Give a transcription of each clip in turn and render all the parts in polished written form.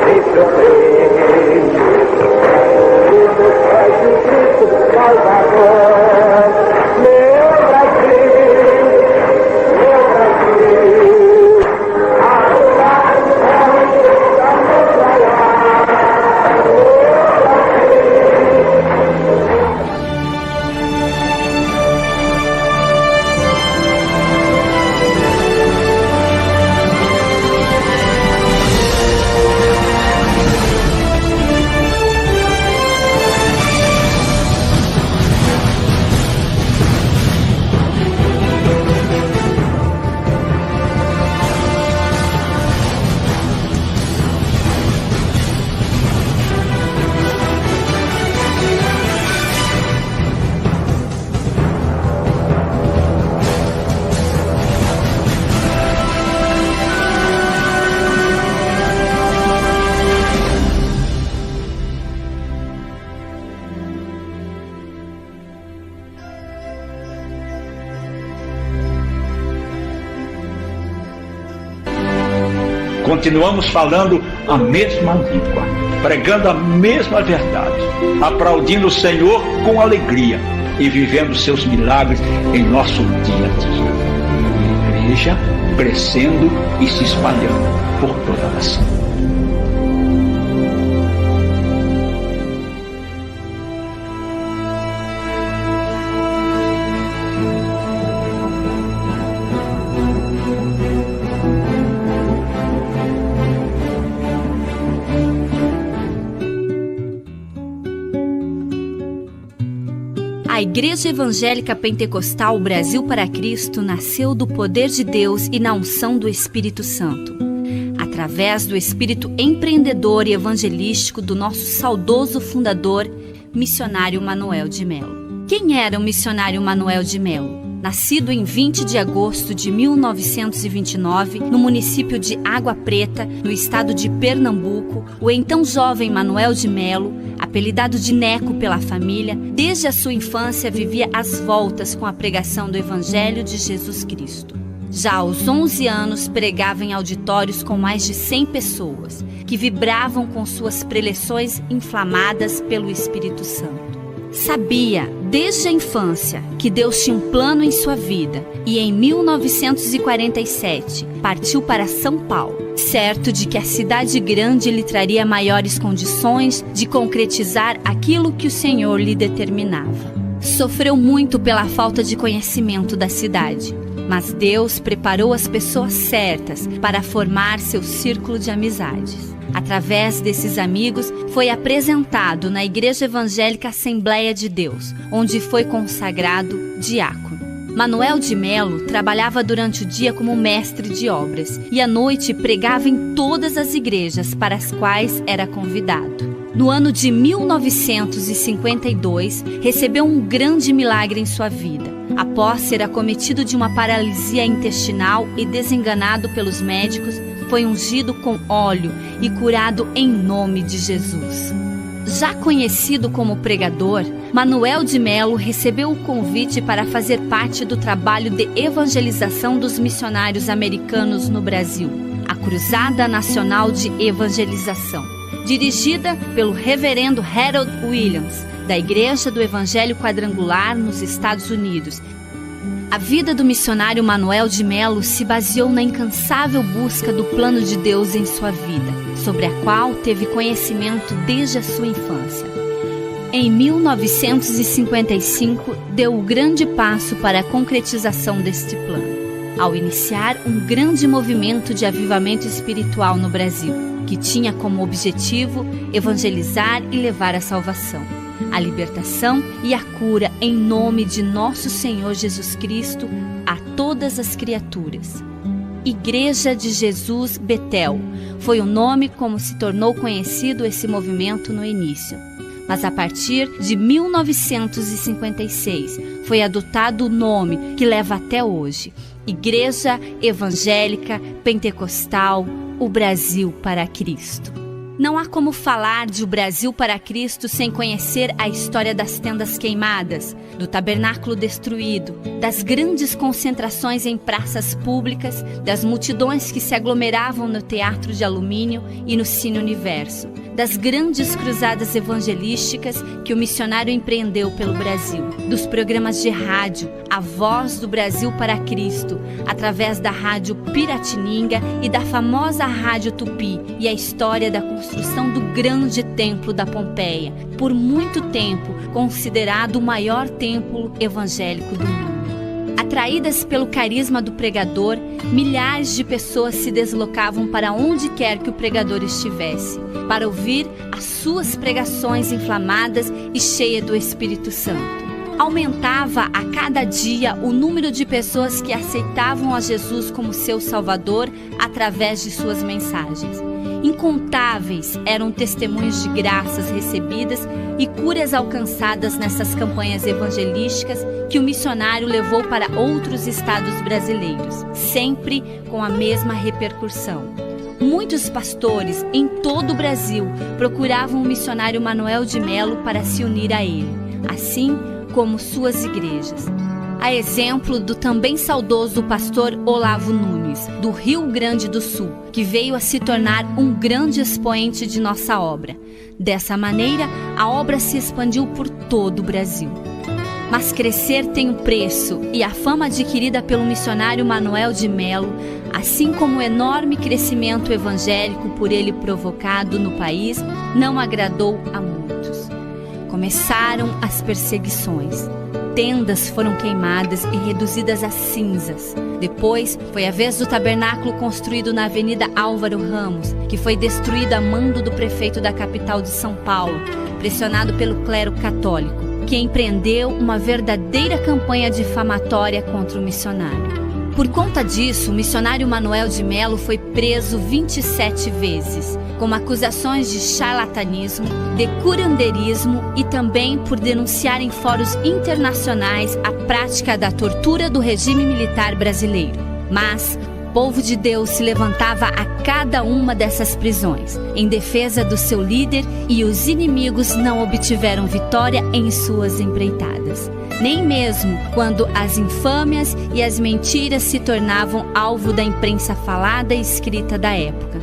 me surpreende. Jesus Cristo, Cristo Salvador, meu Brasil, meu Brasil, a lugar do céu está nos olhar, meu Continuamos falando a mesma língua, pregando a mesma verdade, aplaudindo o Senhor com alegria e vivendo seus milagres em nosso dia a dia. A igreja crescendo e se espalhando por toda a nação. A Igreja Evangélica Pentecostal Brasil para Cristo nasceu do poder de Deus e na unção do Espírito Santo, através do espírito empreendedor e evangelístico do nosso saudoso fundador, missionário Manuel de Melo. Quem era o missionário Manuel de Melo? Nascido em 20 de agosto de 1929, no município de Água Preta, no estado de Pernambuco, o então jovem Manuel de Melo, apelidado de Neco pela família, desde a sua infância vivia às voltas com a pregação do Evangelho de Jesus Cristo. Já aos 11 anos pregava em auditórios com mais de 100 pessoas, que vibravam com suas preleções inflamadas pelo Espírito Santo. Sabia, desde a infância, que Deus tinha um plano em sua vida e em 1947 partiu para São Paulo, certo de que a cidade grande lhe traria maiores condições de concretizar aquilo que o Senhor lhe determinava. Sofreu muito pela falta de conhecimento da cidade, mas Deus preparou as pessoas certas para formar seu círculo de amizades. Através desses amigos, foi apresentado na Igreja Evangélica Assembleia de Deus, onde foi consagrado diácono. Manuel de Melo trabalhava durante o dia como mestre de obras e à noite pregava em todas as igrejas para as quais era convidado. No ano de 1952, recebeu um grande milagre em sua vida. Após ser acometido de uma paralisia intestinal e desenganado pelos médicos, foi ungido com óleo e curado em nome de Jesus. Já conhecido como pregador, Manuel de Melo recebeu o convite para fazer parte do trabalho de evangelização dos missionários americanos no Brasil, a Cruzada Nacional de Evangelização, dirigida pelo reverendo Harold Williams, da Igreja do Evangelho Quadrangular nos Estados Unidos. A vida do missionário Manuel de Melo se baseou na incansável busca do plano de Deus em sua vida, sobre a qual teve conhecimento desde a sua infância. Em 1955, deu o grande passo para a concretização deste plano, ao iniciar um grande movimento de avivamento espiritual no Brasil, que tinha como objetivo evangelizar e levar a salvação, a libertação e a cura em nome de nosso Senhor Jesus Cristo a todas as criaturas. Igreja de Jesus Betel foi o nome como se tornou conhecido esse movimento no início. Mas a partir de 1956 foi adotado o nome que leva até hoje, Igreja Evangélica Pentecostal, o Brasil para Cristo. Não há como falar de O Brasil para Cristo sem conhecer a história das tendas queimadas, do tabernáculo destruído, das grandes concentrações em praças públicas, das multidões que se aglomeravam no Teatro de Alumínio e no Cine Universo, das grandes cruzadas evangelísticas que o missionário empreendeu pelo Brasil, dos programas de rádio, a voz do Brasil para Cristo, através da rádio Piratininga e da famosa rádio Tupi, e a história da construção do grande templo da Pompeia, por muito tempo considerado o maior templo evangélico do mundo. Atraídas pelo carisma do pregador, milhares de pessoas se deslocavam para onde quer que o pregador estivesse, para ouvir as suas pregações inflamadas e cheias do Espírito Santo. Aumentava a cada dia o número de pessoas que aceitavam a Jesus como seu Salvador através de suas mensagens. Incontáveis eram testemunhos de graças recebidas e curas alcançadas nessas campanhas evangelísticas que o missionário levou para outros estados brasileiros, sempre com a mesma repercussão. Muitos pastores em todo o Brasil procuravam o missionário Manuel de Melo para se unir a ele, assim como suas igrejas. A exemplo do também saudoso pastor Olavo Nunes, do Rio Grande do Sul, que veio a se tornar um grande expoente de nossa obra. Dessa maneira, a obra se expandiu por todo o Brasil. Mas crescer tem um preço, e a fama adquirida pelo missionário Manuel de Melo, assim como o enorme crescimento evangélico por ele provocado no país, não agradou a muitos. Começaram as perseguições. Tendas foram queimadas e reduzidas a cinzas. Depois, foi a vez do tabernáculo construído na Avenida Álvaro Ramos, que foi destruído a mando do prefeito da capital de São Paulo, pressionado pelo clero católico, que empreendeu uma verdadeira campanha difamatória contra o missionário. Por conta disso, o missionário Manuel de Melo foi preso 27 vezes, com acusações de charlatanismo, de curanderismo e também por denunciar em fóruns internacionais a prática da tortura do regime militar brasileiro. Mas o povo de Deus se levantava a cada uma dessas prisões, em defesa do seu líder, e os inimigos não obtiveram vitória em suas empreitadas. Nem mesmo quando as infâmias e as mentiras se tornavam alvo da imprensa falada e escrita da época.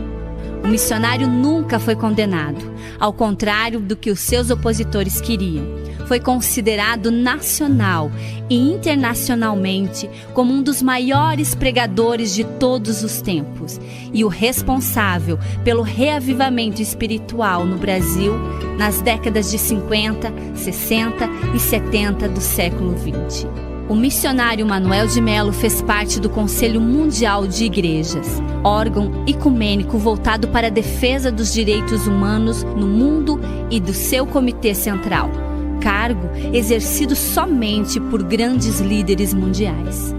O missionário nunca foi condenado, ao contrário do que os seus opositores queriam. Foi considerado nacional e internacionalmente como um dos maiores pregadores de todos os tempos e o responsável pelo reavivamento espiritual no Brasil nas décadas de 50, 60 e 70 do século XX. O missionário Manuel de Melo fez parte do Conselho Mundial de Igrejas, órgão ecumênico voltado para a defesa dos direitos humanos no mundo, e do seu Comitê Central, cargo exercido somente por grandes líderes mundiais.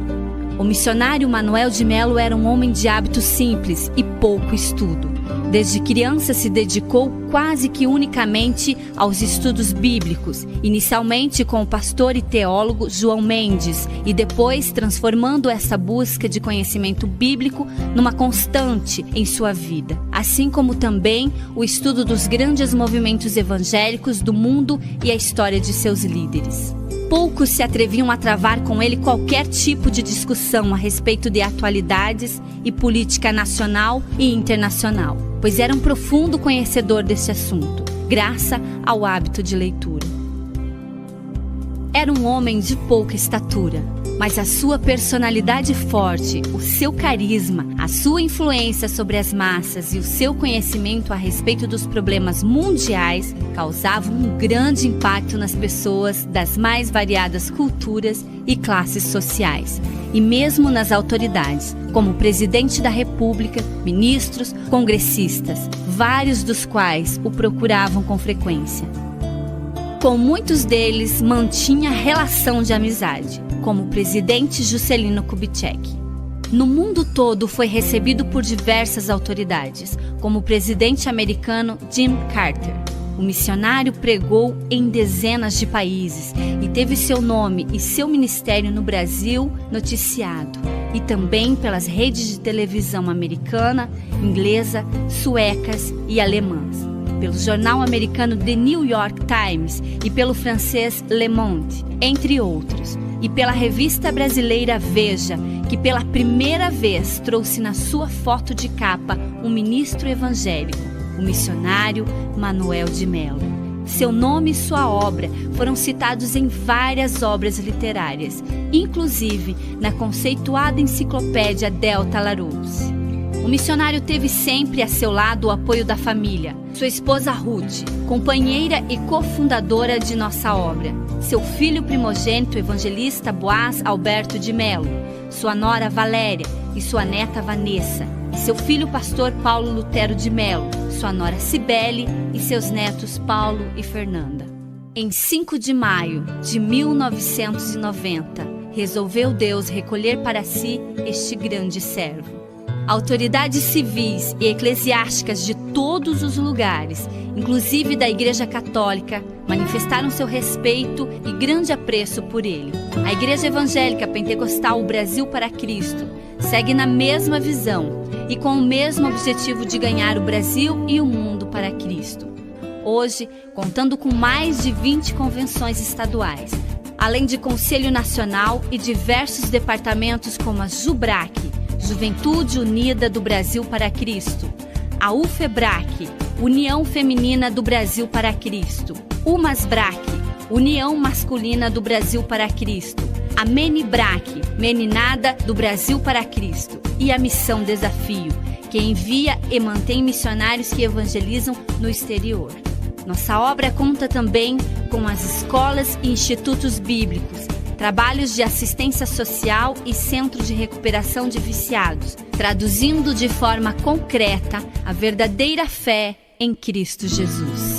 O missionário Manuel de Melo era um homem de hábitos simples e pouco estudo. Desde criança se dedicou quase que unicamente aos estudos bíblicos, inicialmente com o pastor e teólogo João Mendes, e depois transformando essa busca de conhecimento bíblico numa constante em sua vida, assim como também o estudo dos grandes movimentos evangélicos do mundo e a história de seus líderes. Poucos se atreviam a travar com ele qualquer tipo de discussão a respeito de atualidades e política nacional e internacional, pois era um profundo conhecedor desse assunto, graças ao hábito de leitura. Era um homem de pouca estatura, mas a sua personalidade forte, o seu carisma, a sua influência sobre as massas e o seu conhecimento a respeito dos problemas mundiais causavam um grande impacto nas pessoas das mais variadas culturas e classes sociais, e mesmo nas autoridades, como o presidente da República, ministros, congressistas, vários dos quais o procuravam com frequência. Com muitos deles mantinha relação de amizade, como o presidente Juscelino Kubitschek. No mundo todo foi recebido por diversas autoridades, como o presidente americano Jimmy Carter. O missionário pregou em dezenas de países e teve seu nome e seu ministério no Brasil noticiado, e também pelas redes de televisão americana, inglesa, suecas e alemãs. pelo jornal americano The New York Times e pelo francês Le Monde, entre outros, e pela revista brasileira Veja, que pela primeira vez trouxe na sua foto de capa um ministro evangélico, o missionário Manuel de Melo. Seu nome e sua obra foram citados em várias obras literárias, inclusive na conceituada enciclopédia Delta Larousse. O missionário teve sempre a seu lado o apoio da família, sua esposa Ruth, companheira e cofundadora de nossa obra, seu filho primogênito evangelista Boaz Alberto de Melo, sua nora Valéria e sua neta Vanessa, e seu filho pastor Paulo Lutero de Melo, sua nora Cibele e seus netos Paulo e Fernanda. Em 5 de maio de 1990, resolveu Deus recolher para si este grande servo. Autoridades civis e eclesiásticas de todos os lugares, inclusive da Igreja Católica, manifestaram seu respeito e grande apreço por ele. A Igreja Evangélica Pentecostal Brasil para Cristo segue na mesma visão e com o mesmo objetivo de ganhar o Brasil e o mundo para Cristo. Hoje, contando com mais de 20 convenções estaduais, além de Conselho Nacional e diversos departamentos como a JUBRAC, Juventude Unida do Brasil para Cristo, a UFEBRAC, União Feminina do Brasil para Cristo, UMASBRAC, União Masculina do Brasil para Cristo, a MENIBRAC, Meninada do Brasil para Cristo, e a Missão Desafio, que envia e mantém missionários que evangelizam no exterior. Nossa obra conta também com as escolas e institutos bíblicos, trabalhos de assistência social e centros de recuperação de viciados, traduzindo de forma concreta a verdadeira fé em Cristo Jesus.